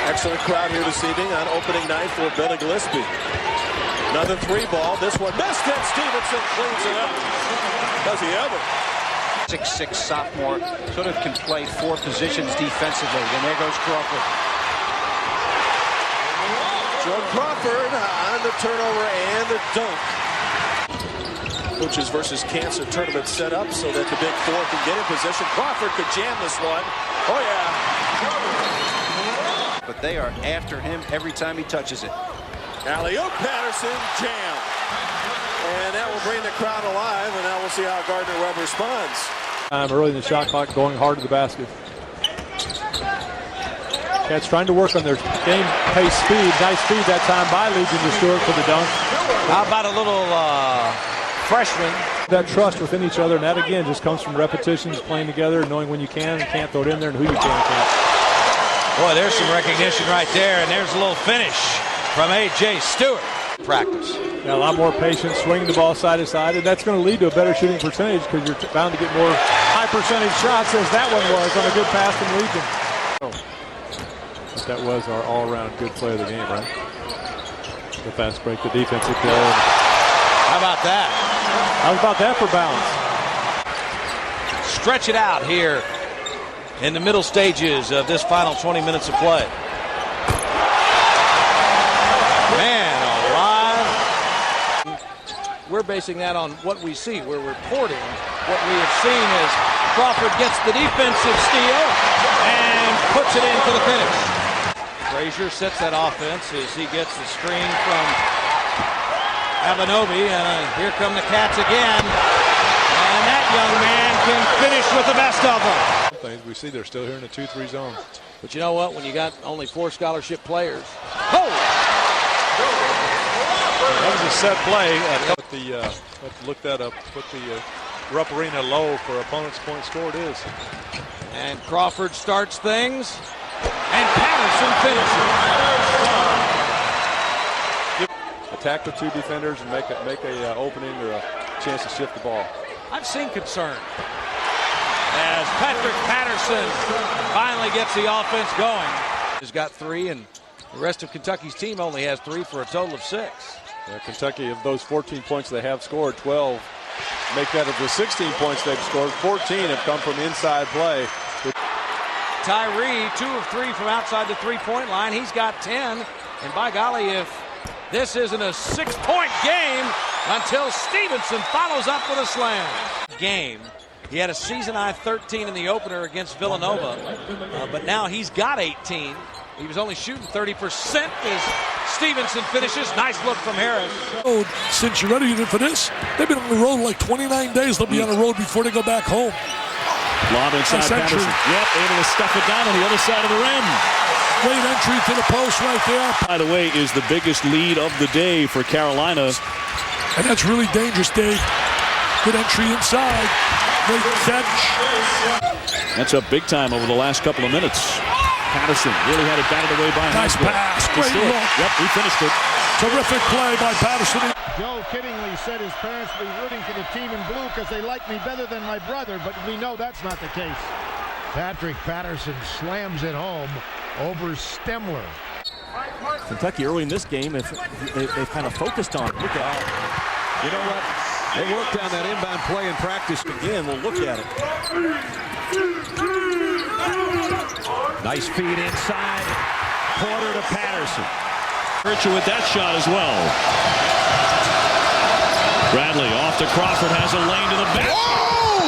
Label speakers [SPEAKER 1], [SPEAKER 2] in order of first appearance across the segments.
[SPEAKER 1] Excellent crowd here this evening on opening night for Billy Gillespie. Another 3-ball. This one missed it. Stevenson cleans it up. Does he ever?
[SPEAKER 2] 6'6" sophomore, sort of can play 4 positions defensively. And there goes Crawford.
[SPEAKER 1] Joe Crawford on the turnover and the dunk. Coaches versus Cancer tournament set up so that the Big Four can get in position. Crawford could jam this one. Oh, yeah.
[SPEAKER 2] But they are after him every time he touches it.
[SPEAKER 1] Alley-oop, Patterson, jam. And that will bring the crowd alive, and now we'll see how Gardner-Webb responds.
[SPEAKER 3] Early in the shot clock, going hard to the basket. Cats trying to work on their game pace speed. Nice speed that time by Legion to Stewart for the dunk.
[SPEAKER 2] How about a little freshman?
[SPEAKER 3] That trust within each other, and that again just comes from repetitions, playing together, knowing when you can and can't throw it in there, and who you can and can't.
[SPEAKER 4] Boy, there's some recognition right there, and there's a little finish from A.J. Stewart.
[SPEAKER 2] Practice.
[SPEAKER 3] Yeah, a lot more patience, swinging the ball side to side, and that's going to lead to a better shooting percentage because you're bound to get more high percentage shots as that one was on a good pass from Legion. That was our all-around good play of the game, right? The fast break, the defensive play.
[SPEAKER 4] How about that?
[SPEAKER 3] How about that for balance?
[SPEAKER 4] Stretch it out here in the middle stages of this final 20 minutes of play. Man alive. We're basing that on what we see. We're reporting what we have seen as Crawford gets the defensive steal and puts it into the finish. Frazier sets that offense as he gets the screen from Abenobi, and here come the Cats again. And that young man can finish with the best of them.
[SPEAKER 3] Things we see, they're still here in the 2-3 zone.
[SPEAKER 4] But you know what? When you got only 4 scholarship players. Oh!
[SPEAKER 3] That was a set play. Let's look that up. Put the Rupp Arena low for opponent's point scored is.
[SPEAKER 4] And Crawford starts things. And Patterson finishes.
[SPEAKER 3] Attack with 2 defenders and make a opening or a chance to shift the ball.
[SPEAKER 4] I've seen concern as Patrick Patterson finally gets the offense going. He's got 3, and the rest of Kentucky's team only has 3 for a total of 6.
[SPEAKER 3] Yeah, Kentucky, of those 14 points they have scored, 12 make that of the 16 points they've scored. 14 have come from inside play.
[SPEAKER 4] Tyree, 2 of 3 from outside the 3-point line. He's got 10. And by golly, if this isn't a 6-point game until Stevenson follows up with a slam. Game. He had a season-high 13 in the opener against Villanova, but now he's got 18. He was only shooting 30% as Stevenson finishes. Nice look from Harris.
[SPEAKER 5] Since you're ready for this, they've been on the road like 29 days. They'll be on the road before they go back home.
[SPEAKER 6] Lob inside Patterson. Yep, able to stuff it down on the other side of the rim.
[SPEAKER 5] Great entry to the post right there.
[SPEAKER 6] By the way, is the biggest lead of the day for Carolina.
[SPEAKER 5] And that's really dangerous, Dave. Good entry inside. Great catch.
[SPEAKER 6] That's up big time over the last couple of minutes. Patterson really had it batted away by
[SPEAKER 5] Nice
[SPEAKER 6] Hager.
[SPEAKER 5] pass. Great look.
[SPEAKER 6] Yep, he finished it.
[SPEAKER 5] Terrific play by Patterson.
[SPEAKER 7] Joe kiddingly said his parents will be rooting for the team in blue because they like me better than my brother, but we know that's not the case. Patrick Patterson slams it home over Stemler.
[SPEAKER 8] Kentucky early in this game, they've kind of focused on. Look at, you know what? They worked on that inbound play in practice again. We'll look at it. Nice feed inside. Porter to Patterson.
[SPEAKER 6] Richard with that shot as well. Bradley off to Crawford, has a lane to the back. Oh!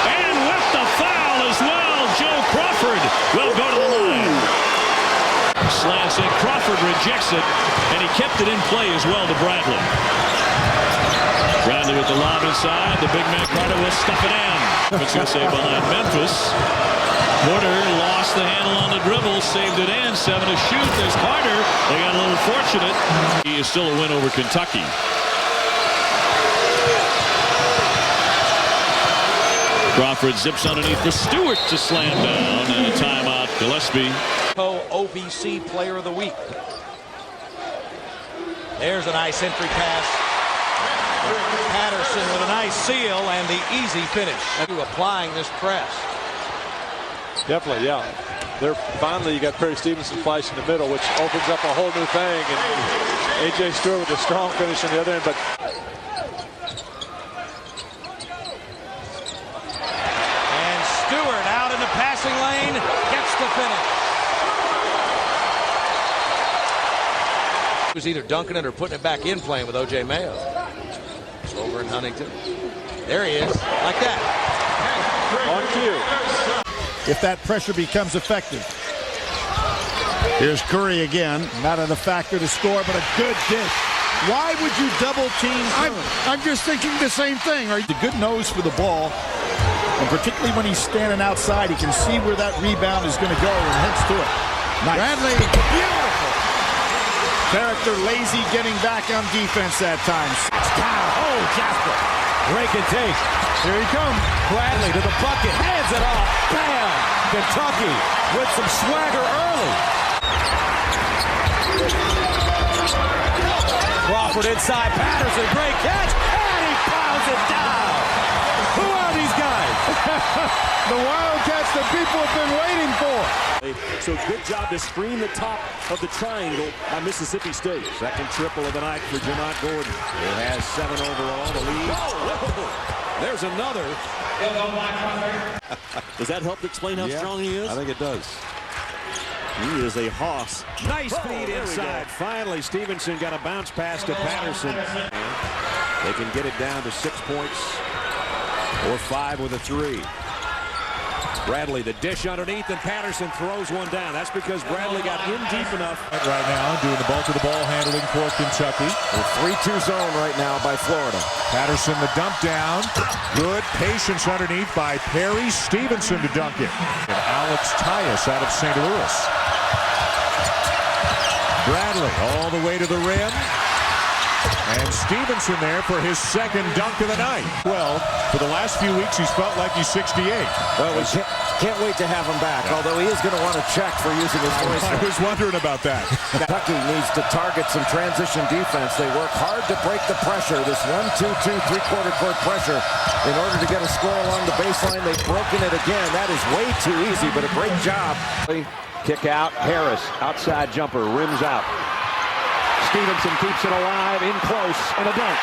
[SPEAKER 6] And with the foul as well, Joe Crawford will go to the line. Slants in, Crawford rejects it, and he kept it in play as well to Bradley. Bradley with the lob inside, the big man Carter will stuff it in. What's going to say behind Memphis? Porter lost the handle on the dribble, saved it in, 7 to shoot. There's Carter. They got a little fortunate. He is still a win over Kentucky. Crawford zips underneath the Stewart to slam down, and a timeout. Gillespie.
[SPEAKER 4] OBC Player of the Week. There's a nice entry pass. Patterson with a nice seal and the easy finish. Applying this press.
[SPEAKER 3] Definitely, yeah. Finally, you got Perry Stevenson flash in the middle, which opens up a whole new thing. And A.J. Stewart with a strong finish on the other end. But
[SPEAKER 4] And Stewart out in the passing lane, gets the finish. He was either dunking it or putting it back in, playing with O.J. Mayo. Over in Huntington. There he is, like that.
[SPEAKER 3] on cue.
[SPEAKER 7] If that pressure becomes effective. Here's Curry again. Not a factor to score, but a good dish. Why would you double team Curry? I'm just thinking the same thing. The good nose for the ball, and particularly when he's standing outside, he can see where that rebound is going to go and heads to it. Nice. Bradley, beautiful. Character lazy getting back on defense that time. Oh, Jasper.
[SPEAKER 8] Break and take. Here he comes. Bradley to the bucket. Hands it off. Bam! Kentucky with some swagger early. Crawford inside. Patterson. Great catch. And he piles it down. Who are these guys?
[SPEAKER 7] The Wildcats that people have been waiting for.
[SPEAKER 8] So good job to screen the top of the triangle by Mississippi State. Second triple of the night for Jamont Gordon. Who has 7 overall. The lead. Oh, there's another. Does that help explain how strong he is?
[SPEAKER 9] I think it does.
[SPEAKER 8] He is a hoss. Nice feed inside. Finally, Stevenson got a bounce pass to Patterson. They can get it down to 6 points or 5 with a 3. Bradley, the dish underneath, and Patterson throws one down. That's because Bradley got in deep enough.
[SPEAKER 3] Right now, doing the bulk of the ball handling for Kentucky.
[SPEAKER 9] A 3-2 zone right now by Florida.
[SPEAKER 3] Patterson, the dump down. Good patience underneath by Perry Stevenson to dunk it. And Alex Tyus out of St. Louis. Bradley all the way to the rim. And Stevenson there for his second dunk of the night. Well, for the last few weeks, he's felt like he's 68.
[SPEAKER 9] Well, we can't wait to have him back, although he is going to want to check for using his voice.
[SPEAKER 3] I was wondering about that.
[SPEAKER 9] Kentucky needs to target some transition defense. They work hard to break the pressure, this 1-2-2 3/4 court pressure, in order to get a score along the baseline. They've broken it again. That is way too easy, but a great job.
[SPEAKER 2] Kick out. Harris, outside jumper, rims out. Stevenson keeps it alive, in close, and a dunk.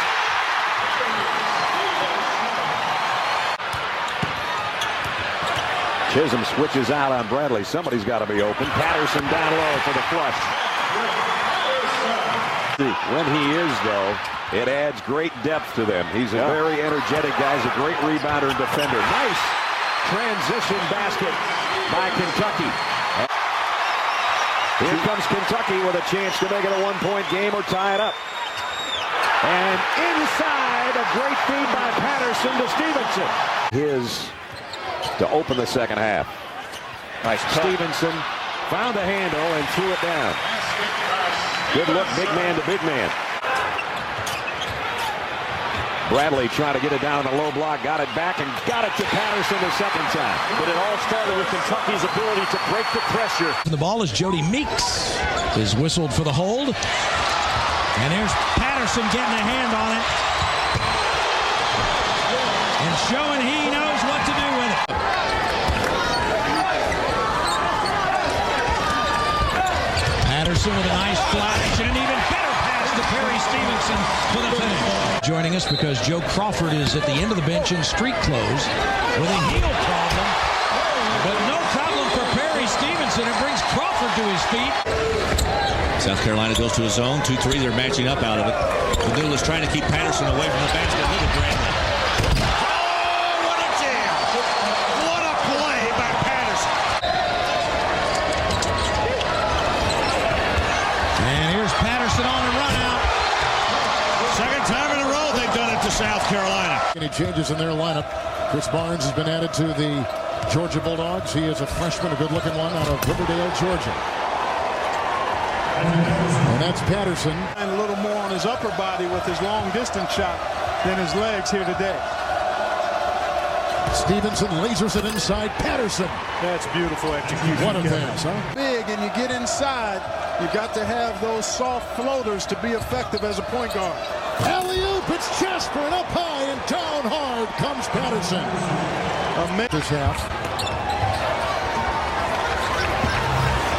[SPEAKER 2] Chisholm switches out on Bradley. Somebody's got to be open. Patterson down low for the flush. When he is, though, it adds great depth to them. He's a very energetic guy. He's a great rebounder and defender. Nice transition basket by Kentucky. Here comes Kentucky with a chance to make it a 1-point game or tie it up. And inside, a great feed by Patterson to Stevenson. His to open the second half. Nice. Stevenson found a handle and threw it down. Good look, big man to big man. Bradley trying to get it down in the low block, got it back and got it to Patterson the second time. But it all started with Kentucky's ability to break the pressure.
[SPEAKER 10] The ball is Jody Meeks is whistled for the hold. And there's Patterson getting a hand on it. And showing he knows what to do with it. Patterson with a nice flash and an even better pass to Perry Stevenson for the finish. Joining us because Joe Crawford is at the end of the bench in street clothes with a heel problem. But no problem for Perry Stevenson. It brings Crawford to his feet.
[SPEAKER 6] South Carolina goes to a zone. 2-3. They're matching up out of it. Padula is trying to keep Patterson away from the basket. Look at Bradley.
[SPEAKER 10] Oh, what a jam! What a play by Patterson. And here's Patterson on the run out. Second time in a row they've done it to South Carolina.
[SPEAKER 7] Any changes in their lineup? Chris Barnes has been added to the Georgia Bulldogs. He is a freshman, a good-looking one out of Riverdale, Georgia. And that's Patterson.
[SPEAKER 3] And a little more on his upper body with his long-distance shot than his legs here today.
[SPEAKER 7] Stevenson lasers it inside. Patterson.
[SPEAKER 3] That's beautiful execution.
[SPEAKER 7] What a pass, huh?
[SPEAKER 3] Big, and you get inside, you got to have those soft floaters to be effective as a point guard.
[SPEAKER 7] Alley-oop, it's Jasper, and up high and down hard comes Patterson.
[SPEAKER 3] This half.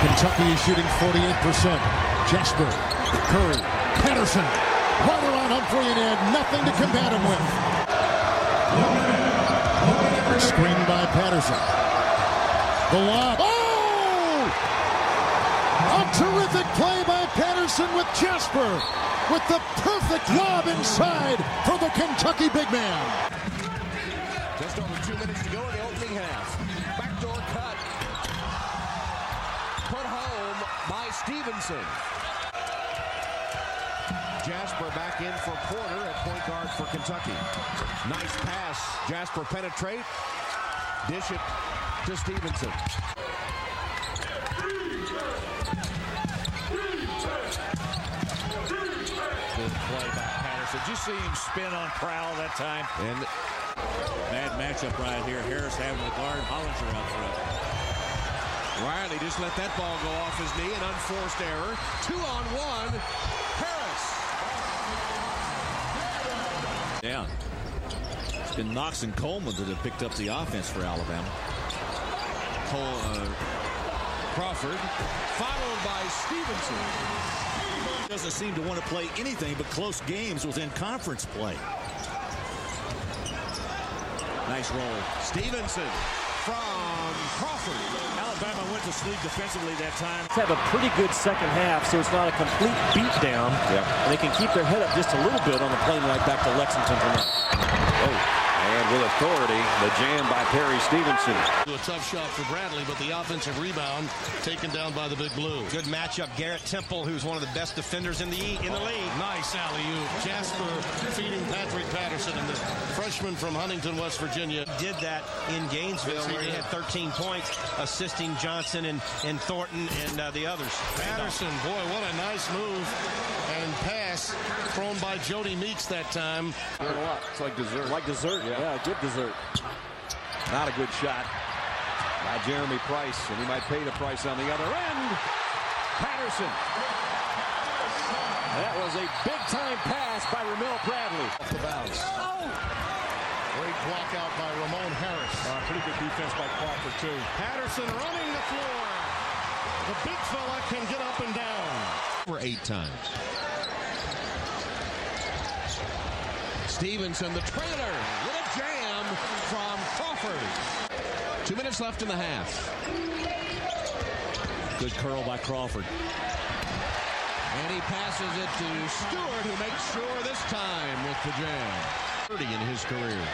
[SPEAKER 7] Kentucky is shooting 48%. Jasper, Curry, Patterson, right around Humphrey, and he had nothing to combat him with. Screened by Patterson. The lob. Oh! A terrific play by Patterson with Jasper, with the perfect lob inside for the Kentucky big man.
[SPEAKER 9] Just over 2 minutes to go in the opening half. Backdoor cut. Put home by Stevenson. Jasper back in for Porter at point guard for Kentucky. Nice pass. Jasper penetrate. Dish it to Stevenson. Good play by Patterson. Did you see him spin on Prowl that time?
[SPEAKER 8] And bad matchup right here. Harris having to guard Hollinger out front. Riley just let that ball go off his knee. An unforced error. 2-on-1. Harris. Down. It's been Knox and Coleman that have picked up the offense for Alabama. Crawford, followed by Stevenson. Doesn't seem to want to play anything but close games within conference play. Nice roll. Stevenson from Crawford. Alabama went to sleep defensively that time.
[SPEAKER 11] Have a pretty good second half, so it's not a complete beatdown.
[SPEAKER 9] Yeah.
[SPEAKER 11] And they can keep their head up just a little bit on the plane ride back to Lexington tonight.
[SPEAKER 9] Oh. And with authority, the jam by Perry Stevenson.
[SPEAKER 12] A tough shot for Bradley, but the offensive rebound taken down by the Big Blue.
[SPEAKER 13] Good matchup. Garrett Temple, who's one of the best defenders in the league.
[SPEAKER 12] Nice alley-oop. Jasper feeding Patrick Patterson, and the freshman from Huntington, West Virginia.
[SPEAKER 13] Did that in Gainesville, where he had 13 points, assisting Johnson and Thornton and the others.
[SPEAKER 12] Patterson, boy, what a nice move and pass thrown by Jody Meeks that time.
[SPEAKER 2] It's like dessert. Like dessert, yeah, good dessert. Not a good shot by Jeremy Price, and he might pay the price on the other end. Patterson. That was a big-time pass by Ramil Bradley.
[SPEAKER 7] Off the bounce.
[SPEAKER 2] Oh!
[SPEAKER 7] Great block out by Ramon Harris.
[SPEAKER 2] Pretty good defense by Crawford, too.
[SPEAKER 12] Patterson running the floor. The big fella can get up and down.
[SPEAKER 8] For 8 times.
[SPEAKER 12] Stevenson, the trailer, with a jam from Crawford.
[SPEAKER 8] 2 minutes left in the half. Good curl by Crawford. And he passes it to Stewart, who makes sure this time with the jam. 30 in his career.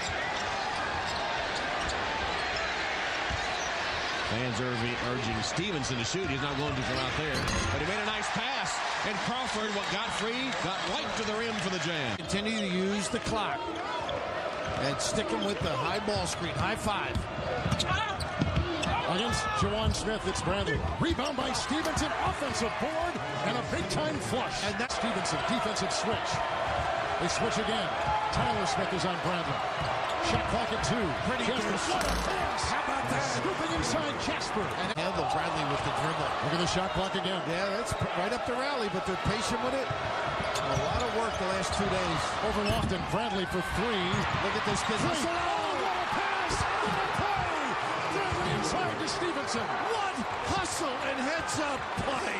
[SPEAKER 8] Fans urging Stevenson to shoot. He's not going to from out there. But he made a nice pass. And Crawford, what got free, got right to the rim for the jam.
[SPEAKER 7] Continue to use the clock. And stick him with the high ball screen. High five. Against Jawan Smith, it's Bradley. Rebound by Stevenson. Offensive board. And a big-time flush. And that's Stevenson. Defensive switch. They switch again. Tyler Smith is on Bradley. Shot clock at 2. Pretty good. What a pass. How about that? Scooping inside Jasper. And handle Bradley with the dribble. Look at the shot clock again.
[SPEAKER 9] Yeah, that's right up the rally, but they're patient with it. A lot of work the last 2 days.
[SPEAKER 7] Over Lofton. Bradley for 3.
[SPEAKER 9] Look at this business.
[SPEAKER 7] Oh, what a pass. What a play. Bradley inside to Stevenson. What hustle and heads-up play.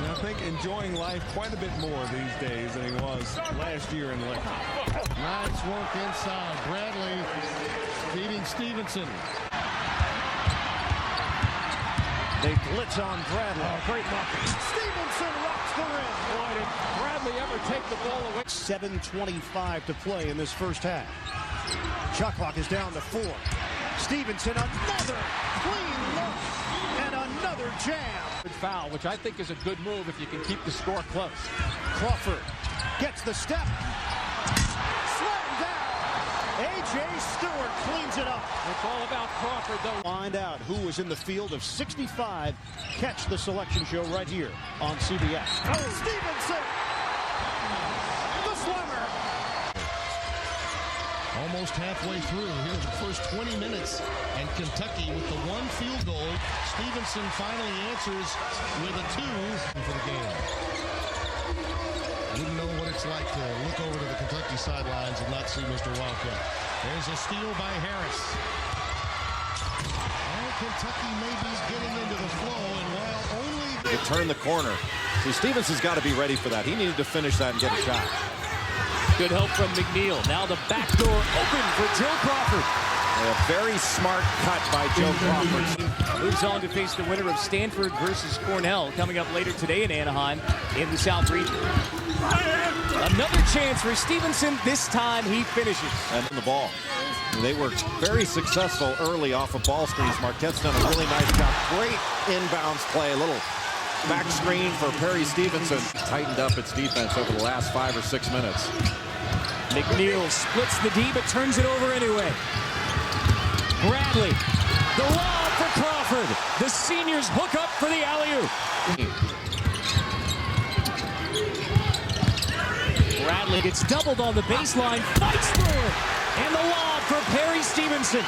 [SPEAKER 2] I think enjoying life quite a bit more these days than he was last year in Lexington.
[SPEAKER 7] Nice work inside. Bradley feeding Stevenson.
[SPEAKER 2] They blitz on Bradley.
[SPEAKER 7] Oh, great lock.
[SPEAKER 2] Stevenson rocks the rim. Boy, did Bradley ever take the ball away.
[SPEAKER 7] 7:25 to play in this first half. Shot clock is down to 4. Stevenson, another clean look and another jam.
[SPEAKER 2] Good foul, which I think is a good move if you can keep the score close.
[SPEAKER 7] Crawford gets the step. Slammed down. A.J. Stewart cleans it up.
[SPEAKER 2] It's all about Crawford, though.
[SPEAKER 7] Find out who was in the field of 65. Catch the selection show right here on CBS. Oh, Stevenson! The slammer! Almost halfway through. Here's the first 20 minutes. And Kentucky with the 1 field goal. Stevenson finally answers with a 2 for the game. Wouldn't know what it's like to look over to the Kentucky sidelines and not see Mr. Wildcat. There's a steal by Harris. And
[SPEAKER 12] Kentucky may be getting into the flow, and while only
[SPEAKER 8] They turn the corner. See, Stevenson's got to be ready for that. He needed to finish that and get a shot.
[SPEAKER 6] Good help from McNeil. Now the back door open for Joe Crawford.
[SPEAKER 8] A very smart cut by Joe Crawford.
[SPEAKER 6] Moves on to face the winner of Stanford versus Cornell coming up later today in Anaheim in the South region. Another chance for Stevenson. This time he finishes.
[SPEAKER 8] And the ball. They were very successful early off of ball screens. Marquette's done a really nice job. Great inbounds play. A little back screen for Perry Stevenson. Tightened up its defense over the last 5 or 6 minutes.
[SPEAKER 6] McNeil splits the D but turns it over anyway. Bradley, the lob for Crawford. The seniors hook up for the alley-oop. Bradley gets doubled on the baseline, fights through it, and the lob for Perry Stevenson.